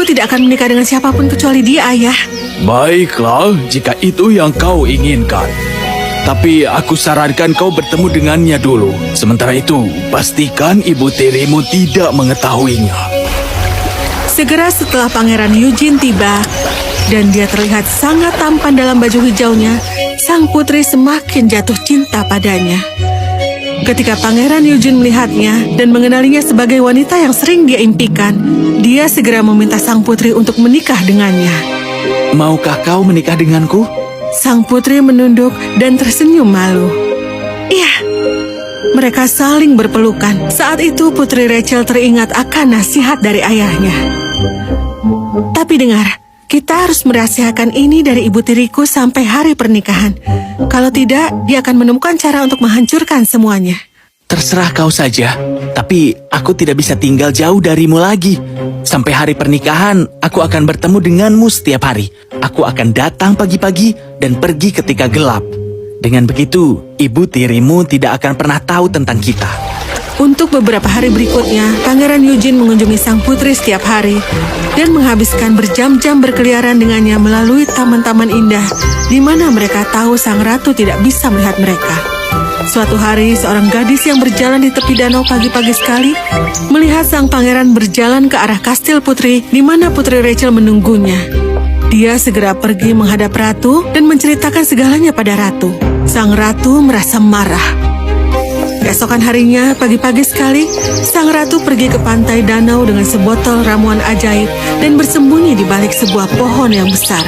tidak akan menikah dengan siapapun kecuali dia, Ayah. Baiklah, jika itu yang kau inginkan. Tapi aku sarankan kau bertemu dengannya dulu. Sementara itu, pastikan ibu tirimu tidak mengetahuinya. Segera setelah Pangeran Eugene tiba, dan dia terlihat sangat tampan dalam baju hijaunya, sang putri semakin jatuh cinta padanya. Ketika Pangeran Eugene melihatnya dan mengenalinya sebagai wanita yang sering dia impikan, dia segera meminta sang putri untuk menikah dengannya. Maukah kau menikah denganku? Sang putri menunduk dan tersenyum malu. Iya, mereka saling berpelukan. Saat itu Putri Rachel teringat akan nasihat dari ayahnya. Tapi dengar, kita harus merahasiakan ini dari ibu tiriku sampai hari pernikahan. Kalau tidak, dia akan menemukan cara untuk menghancurkan semuanya. Terserah kau saja, tapi aku tidak bisa tinggal jauh darimu lagi. Sampai hari pernikahan, aku akan bertemu denganmu setiap hari. Aku akan datang pagi-pagi dan pergi ketika gelap. Dengan begitu, ibu tirimu tidak akan pernah tahu tentang kita. Untuk beberapa hari berikutnya, Pangeran Eugene mengunjungi sang putri setiap hari dan menghabiskan berjam-jam berkeliaran dengannya melalui taman-taman indah, di mana mereka tahu sang ratu tidak bisa melihat mereka. Suatu hari, seorang gadis yang berjalan di tepi danau pagi-pagi sekali melihat sang pangeran berjalan ke arah kastil putri, di mana Putri Rachel menunggunya. Dia segera pergi menghadap ratu dan menceritakan segalanya pada ratu. Sang ratu merasa marah. Keesokan harinya, pagi-pagi sekali, sang ratu pergi ke pantai danau dengan sebotol ramuan ajaib dan bersembunyi di balik sebuah pohon yang besar.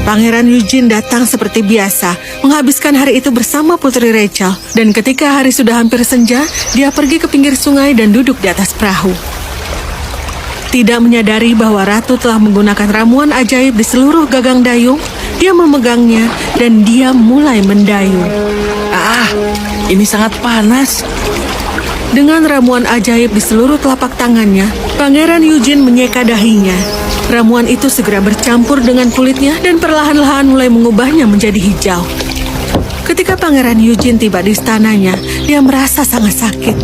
Pangeran Eugene datang seperti biasa, menghabiskan hari itu bersama Putri Rachel. Dan ketika hari sudah hampir senja, dia pergi ke pinggir sungai dan duduk di atas perahu. Tidak menyadari bahwa ratu telah menggunakan ramuan ajaib di seluruh gagang dayung, dia memegangnya dan dia mulai mendayung. Ini sangat panas. Dengan ramuan ajaib di seluruh telapak tangannya, Pangeran Eugene menyeka dahinya. Ramuan itu segera bercampur dengan kulitnya dan perlahan-lahan mulai mengubahnya menjadi hijau. Ketika Pangeran Eugene tiba di istananya, dia merasa sangat sakit.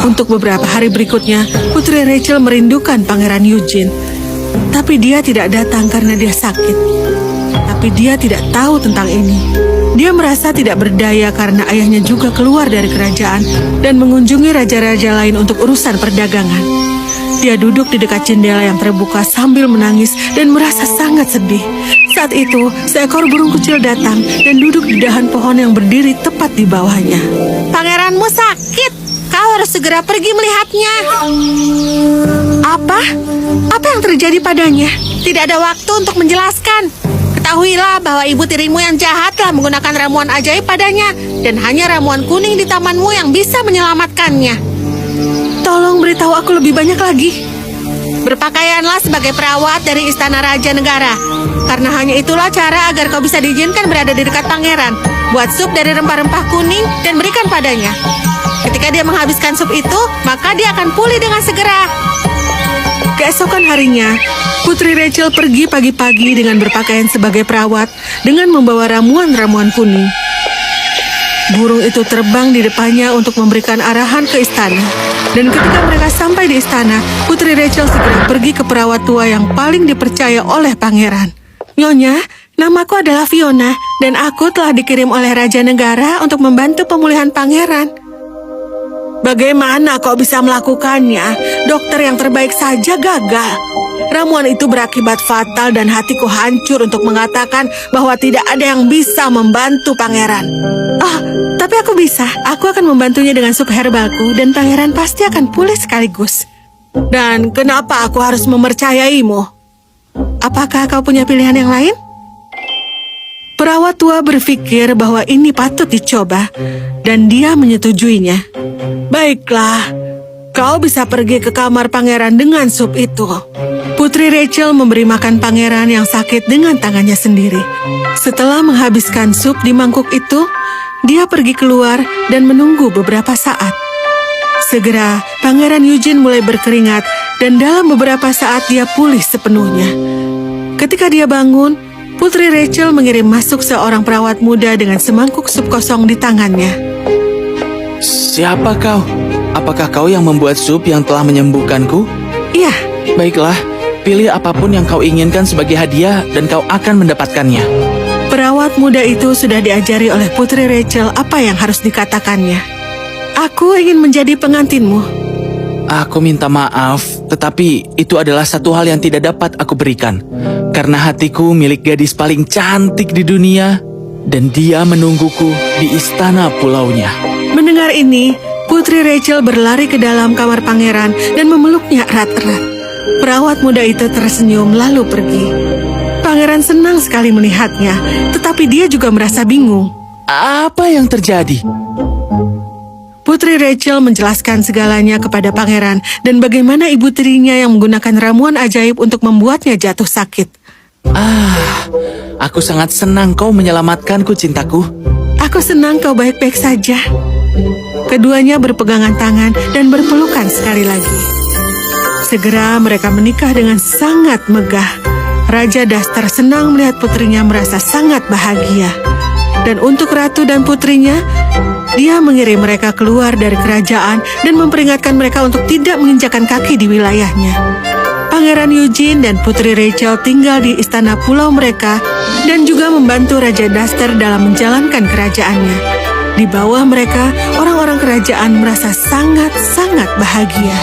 Untuk beberapa hari berikutnya, Putri Rachel merindukan Pangeran Eugene. Tapi dia tidak datang karena dia sakit. Tapi dia tidak tahu tentang ini. Dia merasa tidak berdaya karena ayahnya juga keluar dari kerajaan dan mengunjungi raja-raja lain untuk urusan perdagangan. Dia duduk di dekat jendela yang terbuka sambil menangis dan merasa sangat sedih. Saat itu, seekor burung kecil datang dan duduk di dahan pohon yang berdiri tepat di bawahnya. Pangeranmu sakit. Kau harus segera pergi melihatnya. Apa? Apa yang terjadi padanya? Tidak ada waktu untuk menjelaskan. Ketahuilah bahwa ibu tirimu yang jahat telah menggunakan ramuan ajaib padanya, dan hanya ramuan kuning di tamanmu yang bisa menyelamatkannya. Tolong beritahu aku lebih banyak lagi. Berpakaianlah sebagai perawat dari istana Raja Negara, karena hanya itulah cara agar kau bisa diizinkan berada di dekat pangeran. Buat sup dari rempah-rempah kuning dan berikan padanya. Ketika dia menghabiskan sup itu, maka dia akan pulih dengan segera. Keesokan harinya, Putri Rachel pergi pagi-pagi dengan berpakaian sebagai perawat dengan membawa ramuan-ramuan kuning. Burung itu terbang di depannya untuk memberikan arahan ke istana. Dan ketika mereka sampai di istana, Putri Rachel segera pergi ke perawat tua yang paling dipercaya oleh pangeran. Nyonya, namaku adalah Fiona, dan aku telah dikirim oleh Raja Negara untuk membantu pemulihan pangeran. Bagaimana kau bisa melakukannya? Dokter yang terbaik saja gagal. Ramuan itu berakibat fatal dan hatiku hancur untuk mengatakan bahwa tidak ada yang bisa membantu pangeran. Tapi aku bisa. Aku akan membantunya dengan sup herbalku dan pangeran pasti akan pulih sekaligus. Dan kenapa aku harus mempercayaimu? Apakah kau punya pilihan yang lain? Perawat tua berpikir bahwa ini patut dicoba, dan dia menyetujuinya. Baiklah, kau bisa pergi ke kamar pangeran dengan sup itu. Putri Rachel memberi makan pangeran yang sakit dengan tangannya sendiri. Setelah menghabiskan sup di mangkuk itu, dia pergi keluar dan menunggu beberapa saat. Segera, Pangeran Eugene mulai berkeringat dan dalam beberapa saat dia pulih sepenuhnya. Ketika dia bangun, Putri Rachel mengirim masuk seorang perawat muda dengan semangkuk sup kosong di tangannya. Siapa kau? Apakah kau yang membuat sup yang telah menyembuhkanku? Iya. Baiklah, pilih apapun yang kau inginkan sebagai hadiah dan kau akan mendapatkannya. Perawat muda itu sudah diajari oleh Putri Rachel apa yang harus dikatakannya. Aku ingin menjadi pengantinmu. Aku minta maaf, tetapi itu adalah satu hal yang tidak dapat aku berikan. Karena hatiku milik gadis paling cantik di dunia, dan dia menungguku di istana pulaunya. Mendengar ini, Putri Rachel berlari ke dalam kamar pangeran dan memeluknya erat-erat. Perawat muda itu tersenyum lalu pergi. Pangeran senang sekali melihatnya, tetapi dia juga merasa bingung. Apa yang terjadi? Putri Rachel menjelaskan segalanya kepada pangeran dan bagaimana ibu tirinya yang menggunakan ramuan ajaib untuk membuatnya jatuh sakit. Aku sangat senang kau menyelamatkanku, cintaku. Aku senang kau baik-baik saja. Keduanya berpegangan tangan dan berpelukan sekali lagi. Segera mereka menikah dengan sangat megah. Raja Dastar senang melihat putrinya merasa sangat bahagia. Dan untuk ratu dan putrinya, dia mengirim mereka keluar dari kerajaan dan memperingatkan mereka untuk tidak menginjakan kaki di wilayahnya. Pangeran Eugene dan Putri Rachel tinggal di istana pulau mereka dan juga membantu Raja Dastar dalam menjalankan kerajaannya. Di bawah mereka, orang-orang kerajaan merasa sangat-sangat bahagia.